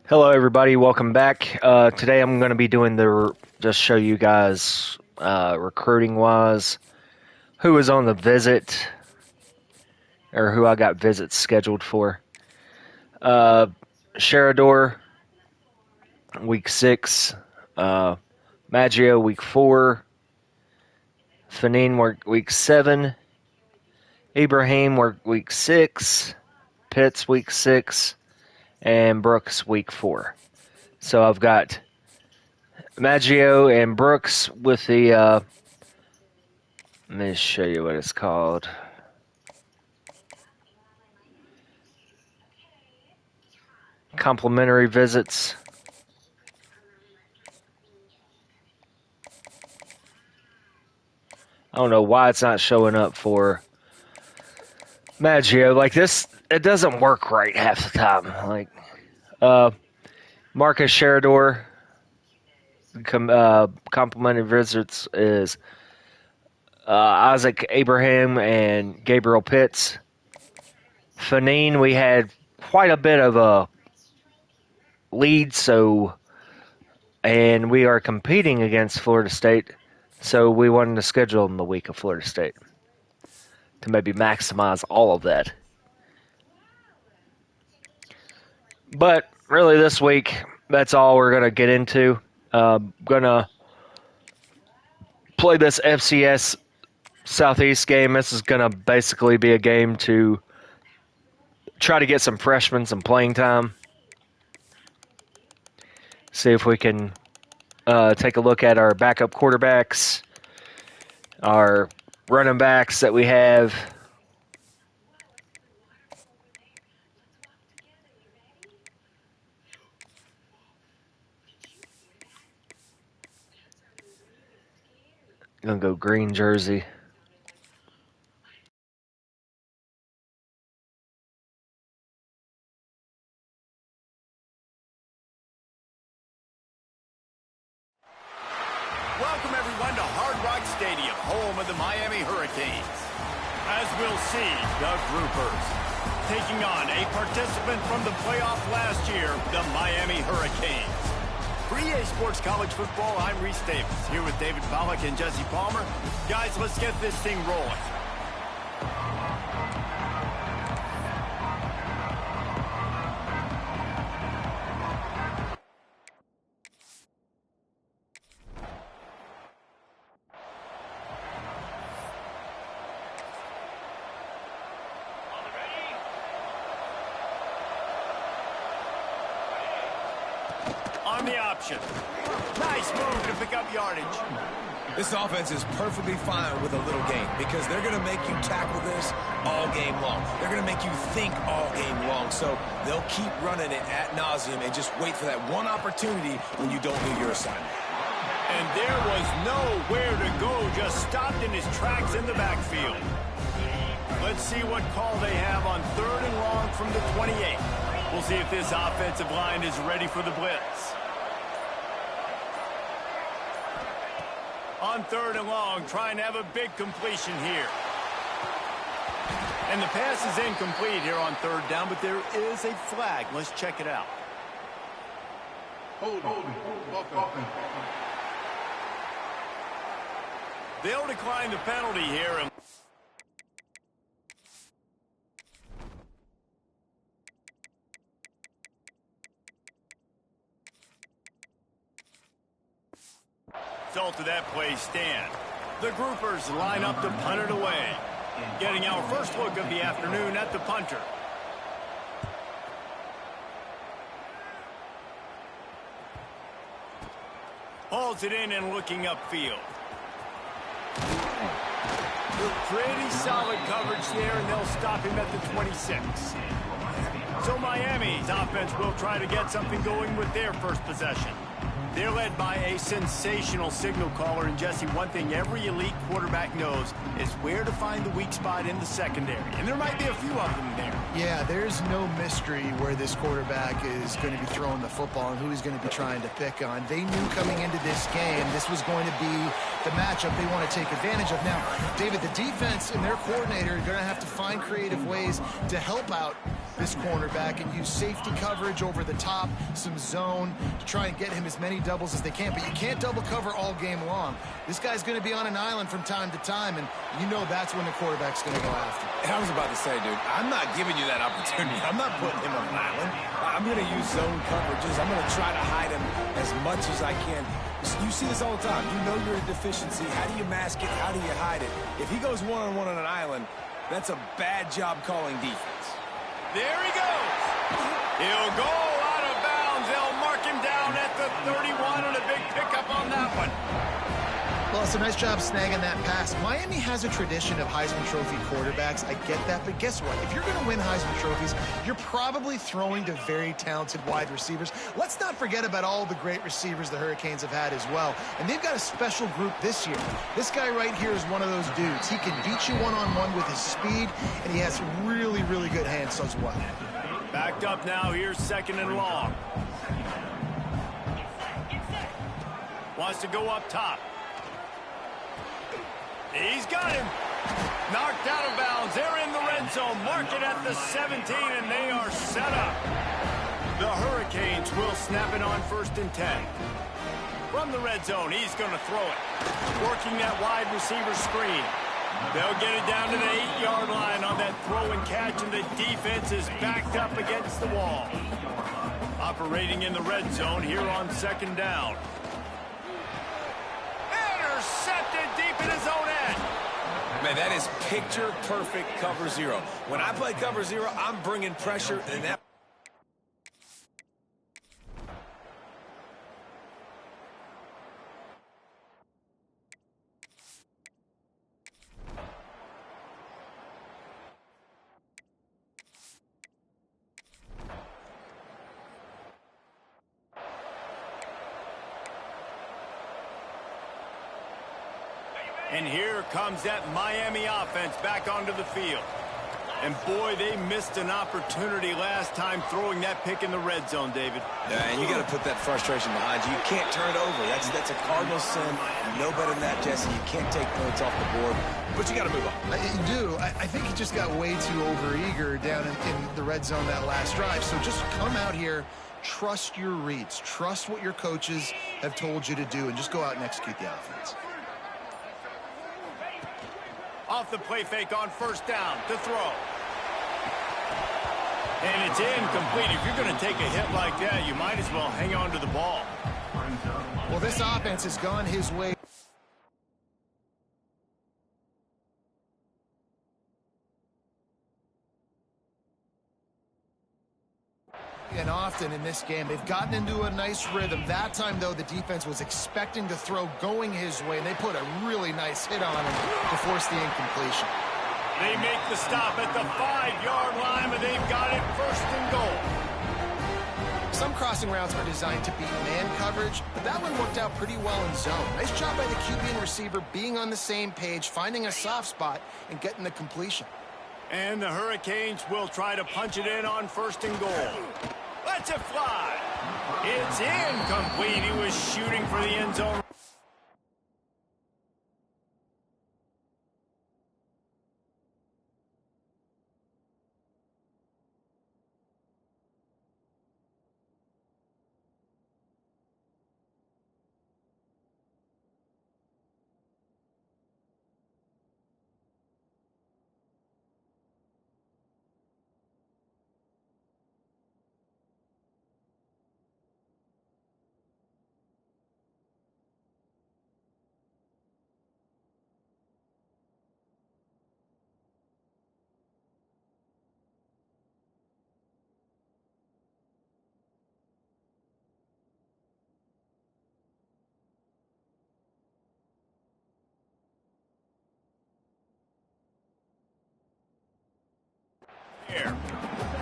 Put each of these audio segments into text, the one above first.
Hello, everybody. Welcome back. Today I'm going to be doing just show you guys recruiting wise who was on the visit or who I got visits scheduled for. Sharador, week 6. Maggio, week 4. Fanine, week 7. Ibrahim, week 6. Pitts, week 6. And Brooks, week 4. So I've got Maggio and Brooks with the, let me show you what it's called. Complimentary visits. I don't know why it's not showing up for Maggio. Like this, it doesn't work right half the time. Like, Marcus Sharador, complimentary visits is Isaac Abraham and Gabriel Pitts. Fanine, we had quite a bit of a lead, and we are competing against Florida State, so we wanted to schedule them the week of Florida State to maybe maximize all of that. But really this week, that's all we're going to get into. Going to play this FCS Southeast game. This is going to basically be a game to try to get some freshmen some playing time. See if we can take a look at our backup quarterbacks, our running backs that we have. Gonna go green jersey. Welcome everyone to Hard Rock Stadium, home of the Miami Hurricanes. As we'll see, the Groupers taking on a participant from the playoff last year, the Miami Hurricanes. For EA Sports College Football, I'm Reese Davis, here with David Pollack and Jesse Palmer. Guys, let's get this thing rolling. On the option. Nice move to pick up yardage. This offense is perfectly fine with a little game because they're going to make you tackle this all game long. They're going to make you think all game long. So they'll keep running it ad nauseum and just wait for that one opportunity when you don't do your assignment. And there was nowhere to go, just stopped in his tracks in the backfield. Let's see what call they have on 3rd and long from the 28. We'll see if this offensive line is ready for the blitz. On 3rd and long, trying to have a big completion here. And the pass is incomplete here on 3rd down, but there is a flag. Let's check it out. Hold on. They'll decline the penalty here. Result of that play stand. The Groupers line up to punt it away. Getting our first look of the afternoon at the punter. Hauls it in and looking upfield. Pretty solid coverage there, and they'll stop him at the 26. So Miami's offense will try to get something going with their first possession. They're led by a sensational signal caller, and Jesse, one thing every elite quarterback knows is where to find the weak spot in the secondary. And there might be a few of them there. Yeah, there's no mystery where this quarterback is going to be throwing the football and who he's going to be trying to pick on. They knew coming into this game this was going to be the matchup they want to take advantage of. Now, David, the defense and their coordinator are going to have to find creative ways to help out this cornerback and use safety coverage over the top, some zone to try and get him as many doubles as they can. But you can't double cover all game long. This guy's going to be on an island from time to time, and you know that's when the quarterback's going to go after. And I was about to say, dude, I'm not giving you that opportunity. I'm not putting him on an island. I'm going to use zone coverages. I'm going to try to hide him as much as I can. You see this all the time. You know you're a deficiency. How do you mask it? How do you hide it? If he goes one-on-one on an island, that's a bad job calling defense. There he goes. He'll go out of bounds. They'll mark him down at the 31 and a big pickup on that one. Well, it's a nice job snagging that pass. Miami has a tradition of Heisman Trophy quarterbacks. I get that, but guess what? If you're going to win Heisman Trophies, you're probably throwing to very talented wide receivers. Let's not forget about all the great receivers the Hurricanes have had as well. And they've got a special group this year. This guy right here is one of those dudes. He can beat you one-on-one with his speed, and he has really, really good hands as well. Backed up now. Here's 2nd and long. Wants to go up top. He's got him. Knocked out of bounds. They're in the red zone. Mark it at the 17, and they are set up. The Hurricanes will snap it on 1st and 10. From the red zone, he's going to throw it. Working that wide receiver screen. They'll get it down to the 8-yard line on that throw and catch, and the defense is backed up against the wall. Operating in the red zone here on 2nd down. Intercepted deep in his own end. Man, that is picture-perfect cover zero. When I play cover zero, I'm bringing pressure, and that... And here comes that Miami offense back onto the field. And boy, they missed an opportunity last time throwing that pick in the red zone, David. Yeah, and you got to put that frustration behind you. You can't turn it over. That's a cardinal sin. You know better than that, Jesse. You can't take points off the board, but you got to move on. You do. I think he just got way too overeager down in the red zone that last drive. So just come out here, trust your reads, trust what your coaches have told you to do, and just go out and execute the offense. Off the play fake on 1st down to throw. And it's incomplete. If you're going to take a hit like that, you might as well hang on to the ball. Well, this offense has gone his way. And often in this game, they've gotten into a nice rhythm. That time, though, the defense was expecting to throw going his way, and they put a really nice hit on him to force the incompletion. They make the stop at the 5-yard line, but they've got it 1st and goal. Some crossing routes are designed to beat man coverage, but that one worked out pretty well in zone. Nice job by the QB and receiver being on the same page, finding a soft spot, and getting the completion. And the Hurricanes will try to punch it in on 1st and goal. Let's it fly. It's incomplete. He was shooting for the end zone.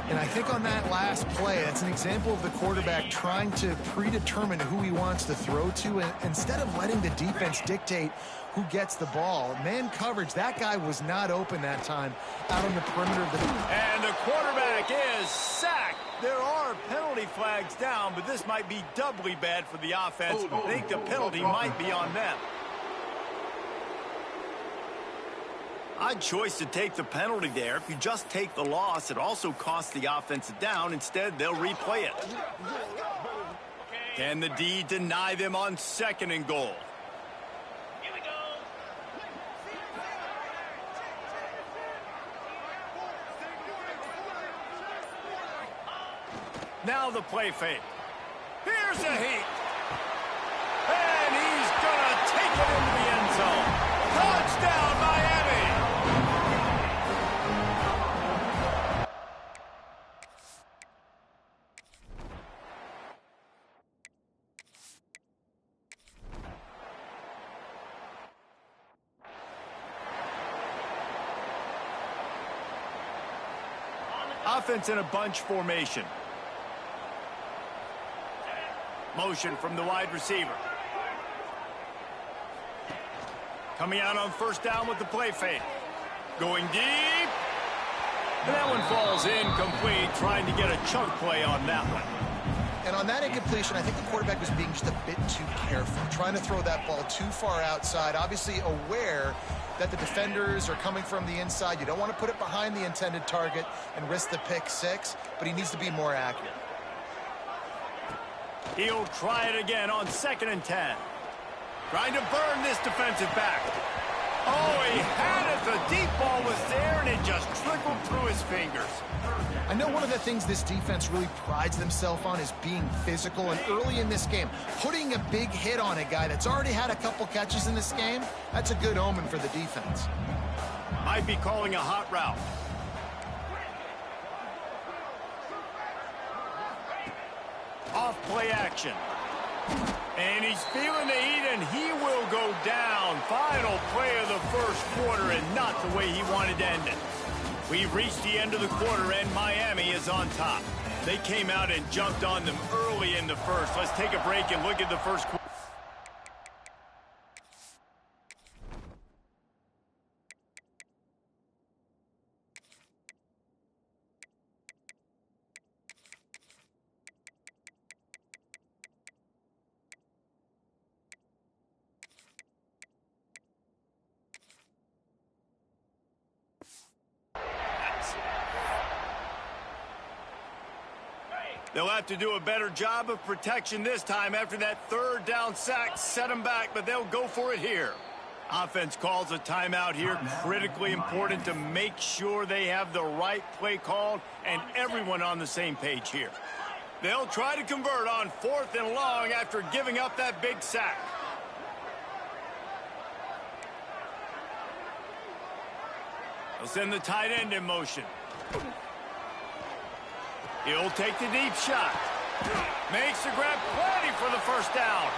And I think on that last play, that's an example of the quarterback trying to predetermine who he wants to throw to, and instead of letting the defense dictate who gets the ball. Man coverage, that guy was not open that time out on the perimeter of the... And the quarterback is sacked. There are penalty flags down, but this might be doubly bad for the offense. I think the penalty might be on them. Odd choice to take the penalty there. If you just take the loss, it also costs the offense a down. Instead, they'll replay it. Can the D deny them on 2nd and goal? Here we go. Now the play fake. Here's a heat. And he's going to take it into the end zone. Touchdown, Miami! Offense in a bunch formation. Motion from the wide receiver. Coming out on 1st down with the play fake. Going deep. And that one falls incomplete, trying to get a chunk play on that one. And on that incompletion, I think the quarterback was being just a bit too careful, trying to throw that ball too far outside, obviously aware that the defenders are coming from the inside. You don't want to put it behind the intended target and risk the pick 6, but he needs to be more accurate. He'll try it again on 2nd and 10. Trying to burn this defensive back. Oh, he had it. The deep ball was there, and it just trickled through his fingers. I know one of the things this defense really prides themselves on is being physical, and early in this game, putting a big hit on a guy that's already had a couple catches in this game, that's a good omen for the defense. Might be calling a hot route. Off play action. And he's feeling the heat, and he will go down. Final play of the 1st quarter, and not the way he wanted to end it. We've reached the end of the quarter, and Miami is on top. They came out and jumped on them early in the 1st. Let's take a break and look at the 1st quarter. They'll have to do a better job of protection this time after that 3rd down sack set them back, but they'll go for it here. Offense calls a timeout here. Critically important to make sure they have the right play called and everyone on the same page here. They'll try to convert on 4th and long after giving up that big sack. They'll send the tight end in motion. He'll take the deep shot. Makes the grab, plenty for the 1st down.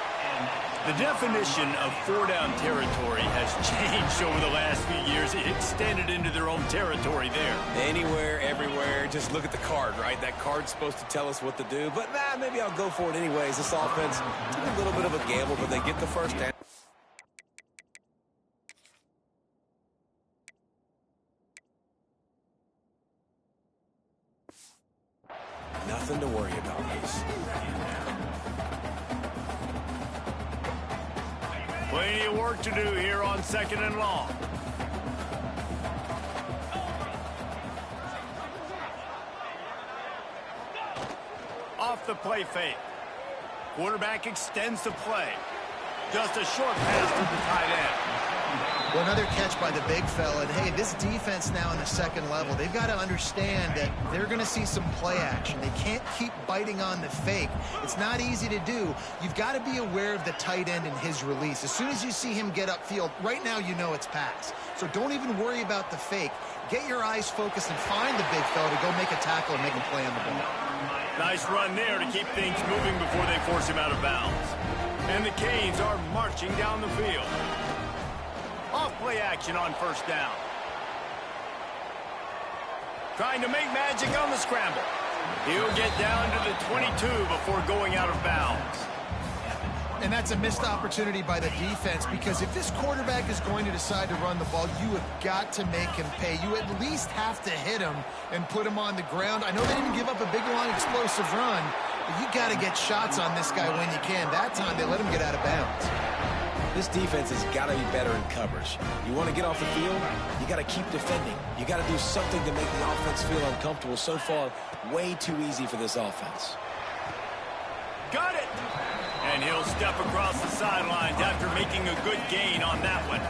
The definition of 4-down territory has changed over the last few years. It extended into their own territory there. Anywhere, everywhere, just look at the card, right? That card's supposed to tell us what to do, but maybe I'll go for it anyways. This offense took a little bit of a gamble, but they get the 1st down. Nothing to worry about this. Plenty of work to do here on 2nd and long. Off the play fake. Quarterback extends the play. Just a short pass to the tight end. Well, another catch by the big fella. And, hey, this defense now in the 2nd level, they've got to understand that they're going to see some play action. They can't keep biting on the fake. It's not easy to do. You've got to be aware of the tight end and his release. As soon as you see him get upfield, right now you know it's pass. So don't even worry about the fake. Get your eyes focused and find the big fella to go make a tackle and make him play on the ball. Nice run there to keep things moving before they force him out of bounds. And the Canes are marching down the field. Off play action on 1st down. Trying to make magic on the scramble. He'll get down to the 22 before going out of bounds. And that's a missed opportunity by the defense, because if this quarterback is going to decide to run the ball, you have got to make him pay. You at least have to hit him and put him on the ground. I know they didn't give up a big, long, explosive run, but you got to get shots on this guy when you can. That time they let him get out of bounds. This defense has got to be better in coverage. You want to get off the field, you got to keep defending. You got to do something to make the offense feel uncomfortable. So far, way too easy for this offense. Got it! And he'll step across the sidelines after making a good gain on that one.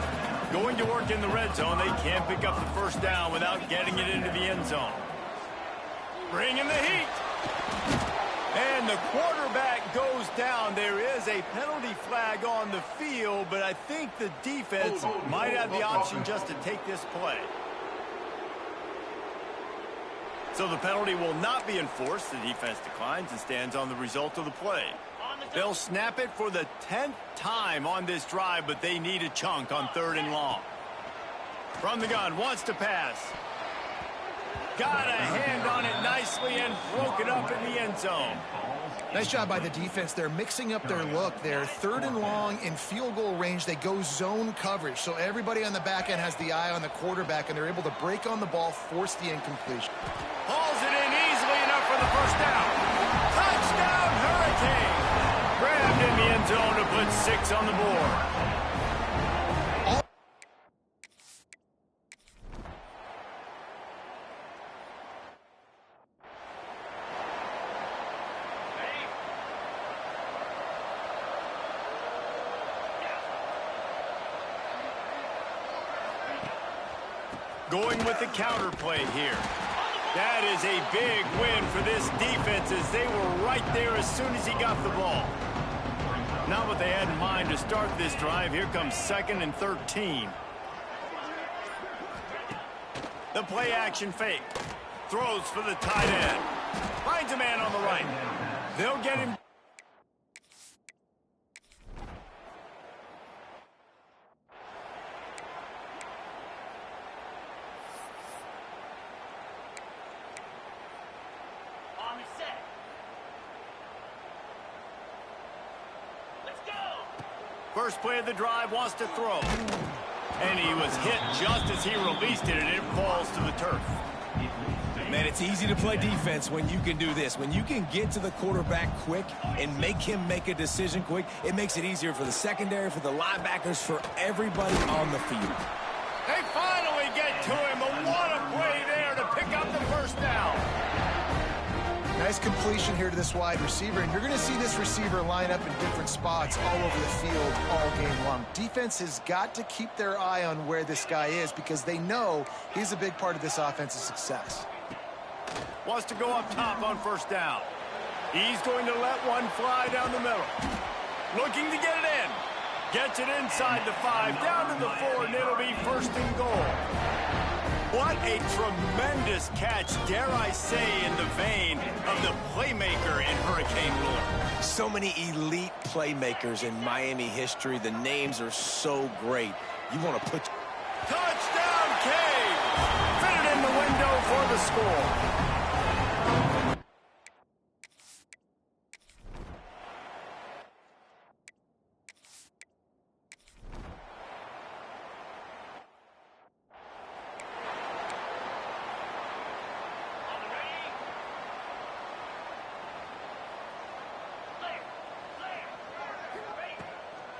Going to work in the red zone, they can't pick up the first down without getting it into the end zone. Bring in the heat. And the quarterback goes down. There is a penalty flag on the field, but I think the defense might have the option just to take this play. So the penalty will not be enforced. The defense declines and stands on the result of the play. They'll snap it for the 10th time on this drive, but they need a chunk on 3rd and long. From the gun, wants to pass. Got a hand on it nicely and broke it up in the end zone. Nice job by the defense. They're mixing up their look. They're 3rd and long in field goal range. They go zone coverage. So everybody on the back end has the eye on the quarterback, and they're able to break on the ball, force the incompletion. Hauls it in easily enough for the first down. Touchdown, Hurricane. Grabbed in the end zone to put 6 on the board. Going with the counter play here. That is a big win for this defense as they were right there as soon as he got the ball. Not what they had in mind to start this drive. Here comes 2nd and 13. The play action fake. Throws for the tight end. Finds a man on the right. They'll get him. First play of the drive, wants to throw. And he was hit just as he released it, and it falls to the turf. Man, it's easy to play defense when you can do this. When you can get to the quarterback quick and make him make a decision quick, it makes it easier for the secondary, for the linebackers, for everybody on the field. They finally get to him, but what a play there to pick up the first down. Nice completion here to this wide receiver, and you're going to see this receiver line up in different spots all over the field all game long. Defense has got to keep their eye on where this guy is because they know he's a big part of this offense's success. Wants to go up top on first down. He's going to let one fly down the middle. Looking to get it in. Gets it inside the 5, down to the 4, and it'll be 1st and goal. What a tremendous catch, dare I say, in the vein of the playmaker in Hurricane Ruler. So many elite playmakers in Miami history. The names are so great. You want to put... Touchdown, Cave! Fitted in the window for the score.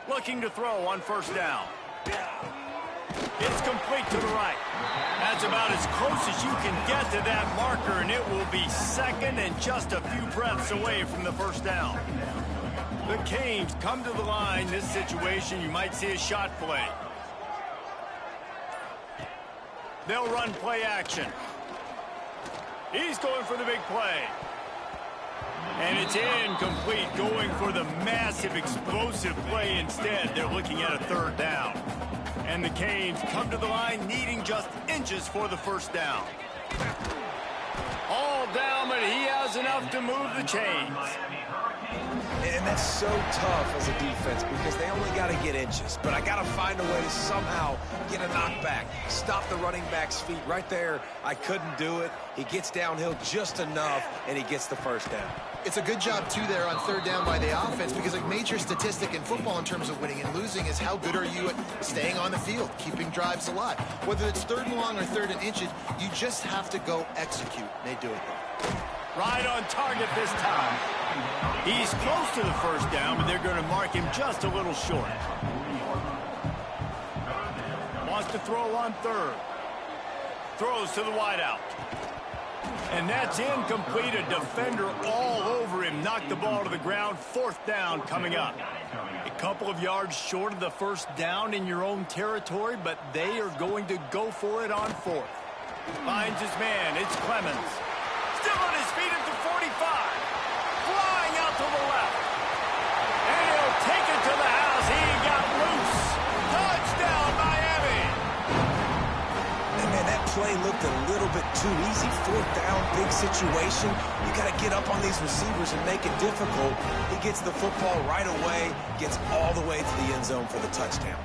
Looking to throw on first down. It's complete to the right. That's about as close as you can get to that marker, and it will be 2nd and just a few breaths away from the first down. The Canes come to the line. This situation, you might see a shot play. They'll run play action. He's going for the big play. And it's incomplete, going for the massive explosive play instead. They're looking at a 3rd down. And the Canes come to the line needing just inches for the first down. All down, but he has enough to move the chains. And that's so tough as a defense because they only got to get inches. But I got to find a way to somehow get a knockback, stop the running back's feet right there. I couldn't do it. He gets downhill just enough, and he gets the first down. It's a good job, too, there on 3rd down by the offense because a major statistic in football in terms of winning and losing is how good are you at staying on the field, keeping drives alive. Whether it's 3rd and long or 3rd and inches, you just have to go execute. They do it, though. Right on target this time. He's close to the first down, but they're going to mark him just a little short. Wants to throw on third. Throws to the wideout. And that's incomplete. A defender all over him. Knocked the ball to the ground. Fourth down coming up. A couple of yards short of the first down in your own territory, but they are going to go for it on fourth. Finds his man. It's Clemens. Still on his feet at the 45. Flying out to the left. And he'll take it to the house. He got loose. Touchdown, Miami. And man, that play looked a little bit too easy. Fourth down, big situation. You got to get up on these receivers and make it difficult. He gets the football right away, gets all the way to the end zone for the touchdown.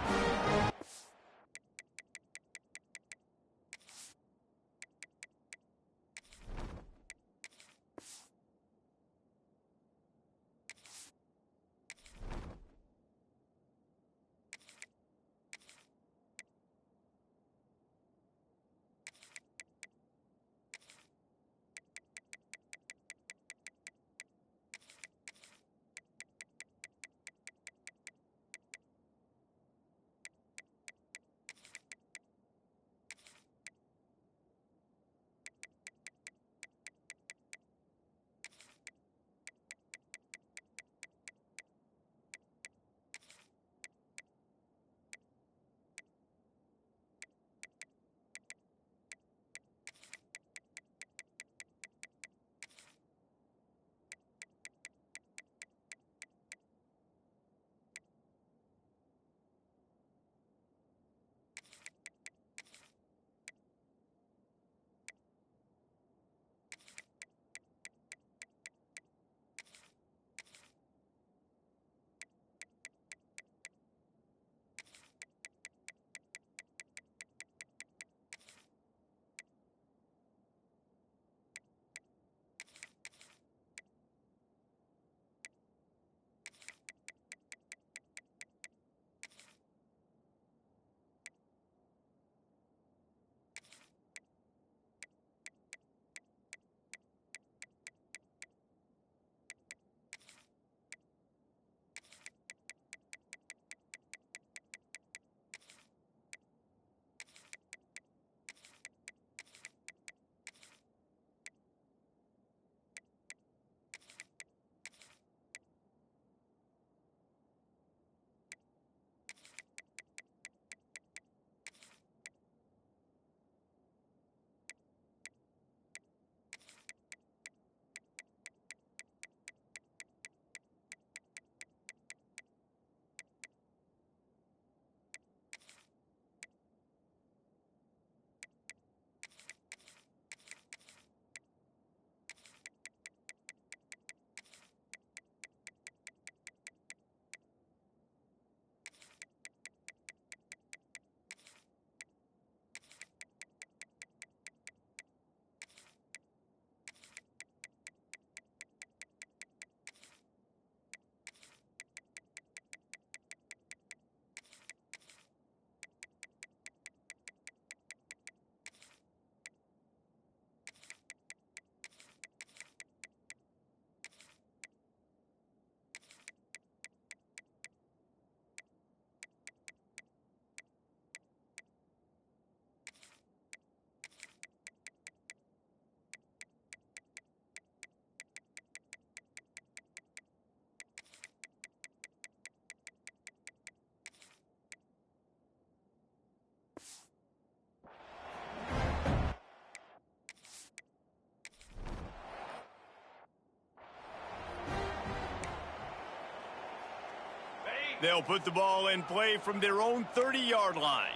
They'll put the ball in play from their own 30-yard line.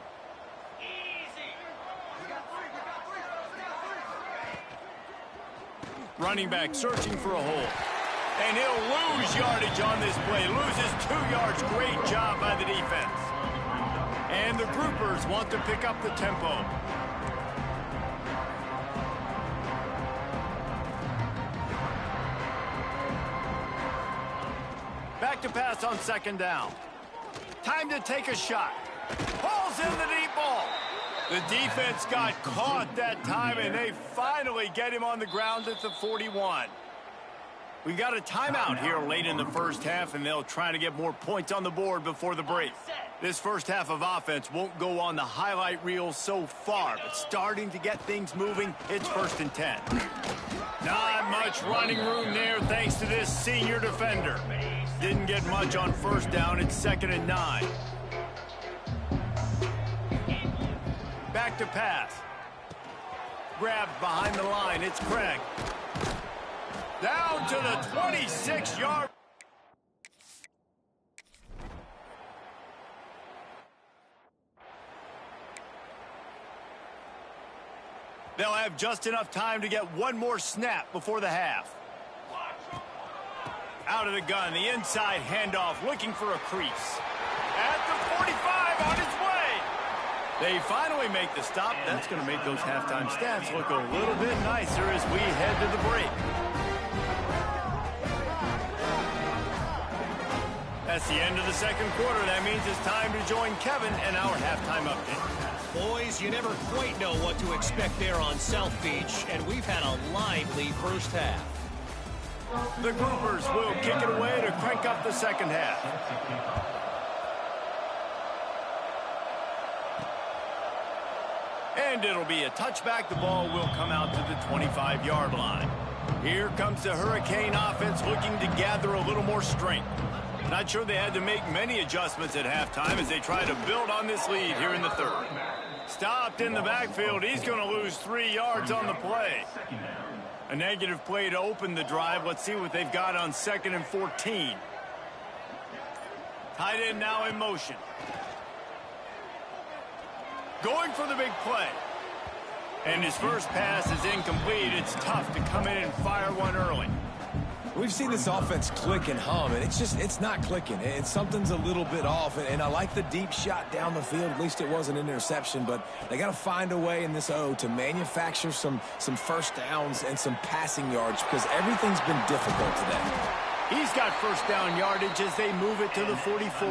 Running back searching for a hole. And he'll lose yardage on this play. Loses 2 yards. Great job by the defense. And the groupers want to pick up the tempo. Back to pass on second down. Time to take a shot. Pulls in the deep ball. The defense got caught that time, and they finally get him on the ground at the 41. We got a timeout here late in the first half, and they'll try to get more points on the board before the break. This first half of offense won't go on the highlight reel so far, but starting to get things moving, it's 1st and 10. Not much running room there thanks to this senior defender. Didn't get much on 1st down. It's 2nd and 9. Back to pass. Grabbed behind the line. It's Craig. Down to the 26-yard. They'll have just enough time to get one more snap before the half. Out of the gun, the inside handoff, looking for a crease. At the 45, on its way. They finally make the stop. That's going to make those halftime stats look a little bit nicer as we head to the break. That's the end of the second quarter. That means it's time to join Kevin and our halftime update. Boys, you never quite know what to expect there on South Beach, and we've had a lively first half. The Groupers will kick it away to crank up the second half. And it'll be a touchback. The ball will come out to the 25-yard line. Here comes the Hurricane offense looking to gather a little more strength. Not sure they had to make many adjustments at halftime as they try to build on this lead here in the third. Stopped in the backfield. He's going to lose 3 yards on the play. A negative play to open the drive. Let's see what they've got on 2nd and 14. Tight end now in motion. Going for the big play. And his first pass is incomplete. It's tough to come in and fire one early. We've seen this offense click and hum, and it's not clicking. Something's a little bit off, and I like the deep shot down the field. At least it wasn't an interception, but they got to find a way in this O to manufacture some first downs and some passing yards because everything's been difficult today. He's got first down yardage as they move it to the 44.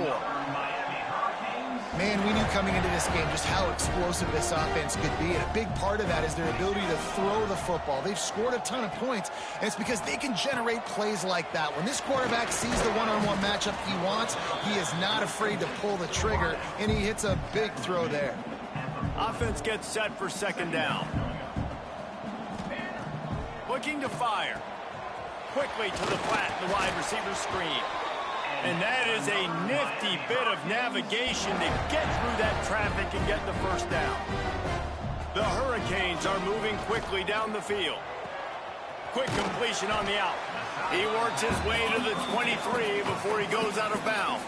Man, we knew coming into this game just how explosive this offense could be, and a big part of that is their ability to throw the football. They've scored a ton of points, and it's because they can generate plays like that. When this quarterback sees the one-on-one matchup he wants, he is not afraid to pull the trigger, and he hits a big throw there. Offense gets set for 2nd down. Looking to fire. Quickly to the flat, the wide receiver screen. And that is a nifty bit of navigation to get through that traffic and get the first down. The Hurricanes are moving quickly down the field. Quick completion on the out. He works his way to the 23 before he goes out of bounds.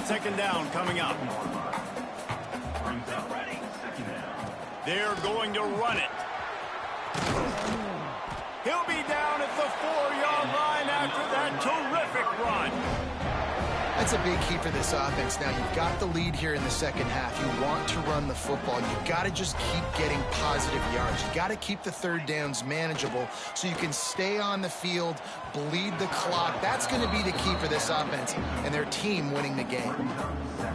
2nd down coming up. They're going to run it. He'll be down at the 4-yard line after that terrific run. That's a big key for this offense. Now, you've got the lead here in the second half. You want to run the football. You've got to just keep getting positive yards. You've got to keep the third downs manageable so you can stay on the field, bleed the clock. That's going to be the key for this offense and their team winning the game.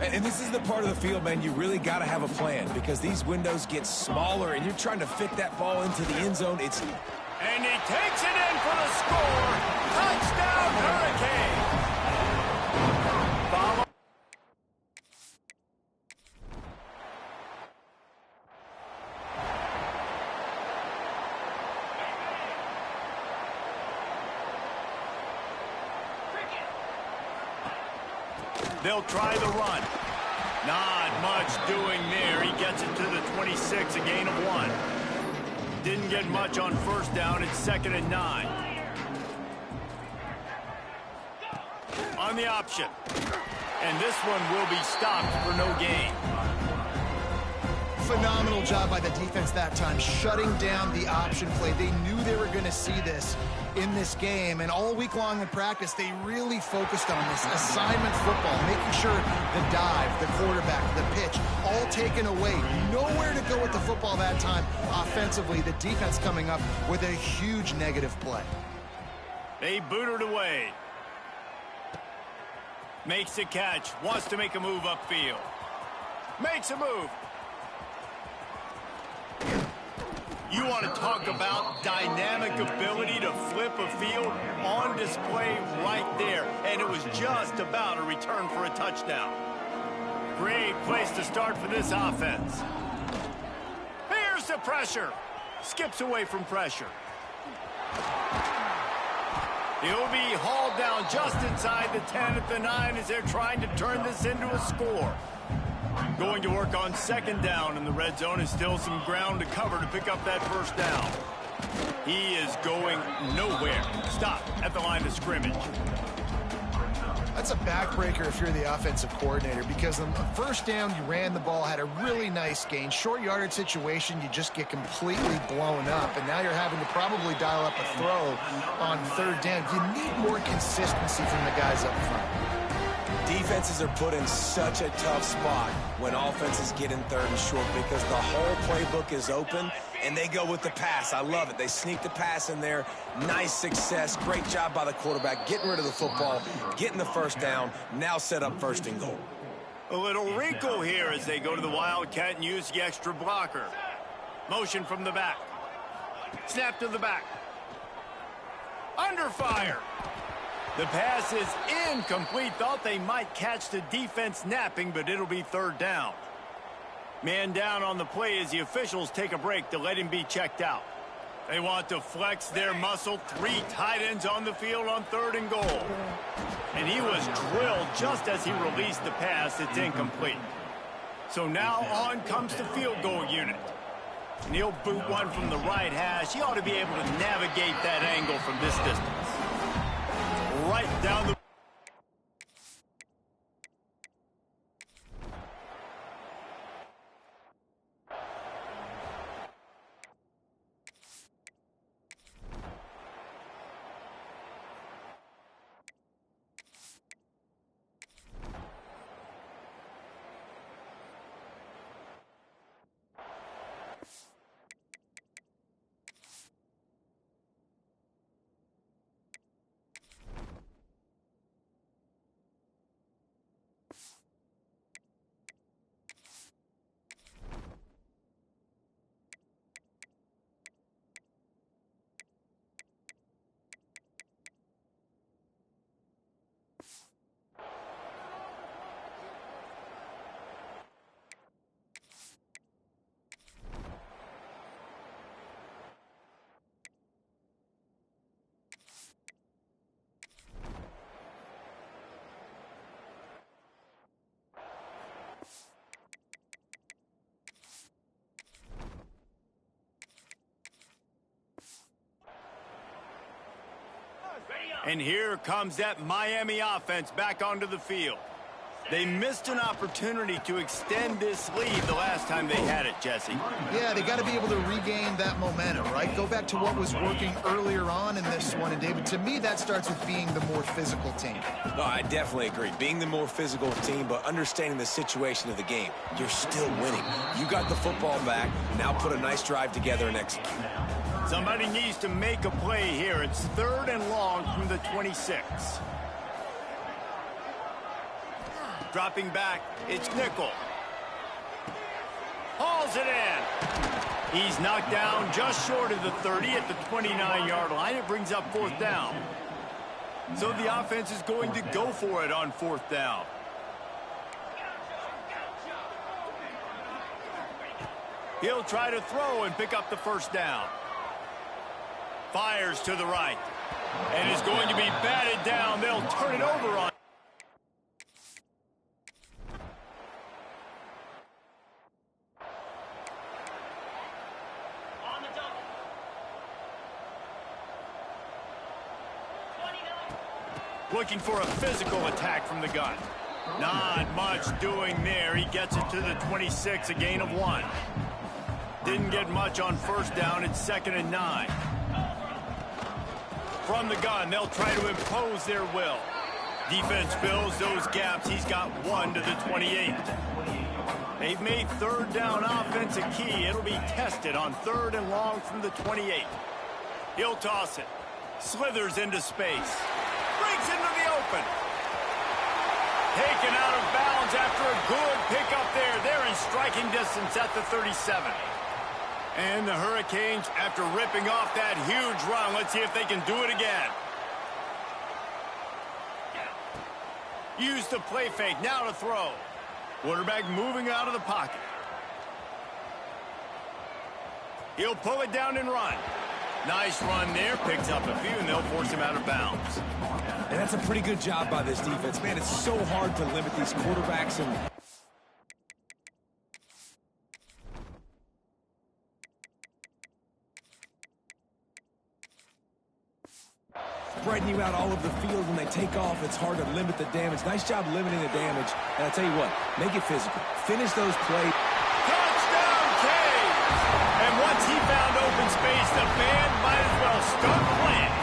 And this is the part of the field, man, you really got to have a plan because these windows get smaller and you're trying to fit that ball into the end zone. And he takes it in for the score. Touchdown, Hurricane. Follow. They'll try the run. Not much doing there. He gets it to the 26, a gain of 1. Didn't get much on first down. It's 2nd and 9. On the option. And this one will be stopped for no gain. Phenomenal job by the defense that time, shutting down the option play. They knew they were going to see this in this game, and all week long in practice, they really focused on this assignment football, making sure the dive, the quarterback, the pitch, all taken away. Nowhere to go with the football that time. Offensively, the defense coming up with a huge negative play. They boot it away. Makes a catch, wants to make a move upfield. Makes a move. You want to talk about dynamic ability to flip a field on display right there. And it was just about a return for a touchdown. Great place to start for this offense. Here's the pressure. Skips away from pressure. He'll be hauled down just inside the 10 at the 9 as they're trying to turn this into a score. Going to work on second down in the red zone. Is still some ground to cover to pick up that first down. He is going nowhere. Stop at the line of scrimmage. That's a backbreaker if you're the offensive coordinator, because on the first down you ran the ball, had a really nice gain. Short yardage situation, you just get completely blown up, and now you're having to probably dial up a throw on third down. You need more consistency from the guys up front. Defenses are put in such a tough spot when offenses get in third and short because the whole playbook is open and they go with the pass. I love it. They sneak the pass in there. Nice success. Great job by the quarterback getting rid of the football, getting the first down, now set up first and goal. A little wrinkle here as they go to the Wildcat and use the extra blocker. Motion from the back. Snap to the back. Under fire. The pass is incomplete. Thought they might catch the defense napping, but it'll be third down. Man down on the play as the officials take a break to let him be checked out. They want to flex their muscle. 3 tight ends on the field on third and goal. And he was drilled just as he released the pass. It's incomplete. So now on comes the field goal unit. And he'll boot one from the right hash. He ought to be able to navigate that angle from this distance. Right down the... And here comes that Miami offense back onto the field. They missed an opportunity to extend this lead the last time they had it, Jesse. Yeah, they got to be able to regain that momentum, right? Go back to what was working earlier on in this one. And, David, to me, that starts with being the more physical team. No, I definitely agree. Being the more physical team, but understanding the situation of the game. You're still winning. You got the football back. Now put a nice drive together and execute. Somebody needs to make a play here. It's third and long from the 26. Dropping back, it's Nickel. Hauls it in. He's knocked down just short of the 30 at the 29-yard line. It brings up fourth down. So the offense is going to go for it on fourth down. He'll try to throw and pick up the first down. Fires to the right. And is going to be batted down. They'll turn it over on. Looking for a physical attack from the gun. Not much doing there. He gets it to the 26, a gain of 1. Didn't get much on first down. It's 2nd and 9. From the gun, they'll try to impose their will. Defense fills those gaps. He's got 1 to the 28. They've made third down offense a key. It'll be tested on third and long from the 28. He'll toss it. Slithers into space. Breaks into the open. Taken out of bounds after a good pickup there. They're in striking distance at the 37. And the Hurricanes, after ripping off that huge run, let's see if they can do it again. Use the play fake, now to throw. Quarterback moving out of the pocket. He'll pull it down and run. Nice run there, picks up a few, and they'll force him out of bounds. And that's a pretty good job by this defense. Man, it's so hard to limit these quarterbacks and... spreading you out all over the field when they take off. It's hard to limit the damage. Nice job limiting the damage. And I tell you what, make it physical. Finish those plays. Touchdown, Canes! And once he found open space, the band might as well start playing.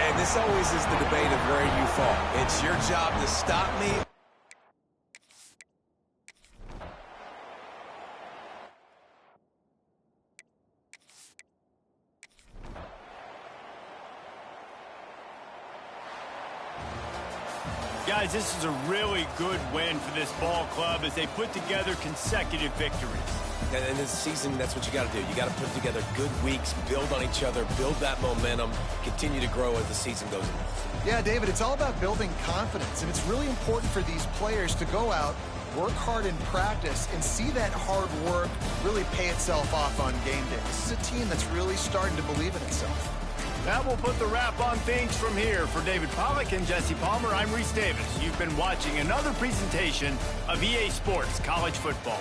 And this always is the debate of where you fall. It's your job to stop me. Guys, this is a really good win for this ball club as they put together consecutive victories. And this season, that's what you got to do. You got to put together good weeks, build on each other, build that momentum, continue to grow as the season goes on. Yeah, David, it's all about building confidence, and it's really important for these players to go out, work hard in practice, and see that hard work really pay itself off on game day. This is a team that's really starting to believe in itself. That will put the wrap on things from here. For David Pollack and Jesse Palmer, I'm Reese Davis. You've been watching another presentation of EA Sports College Football.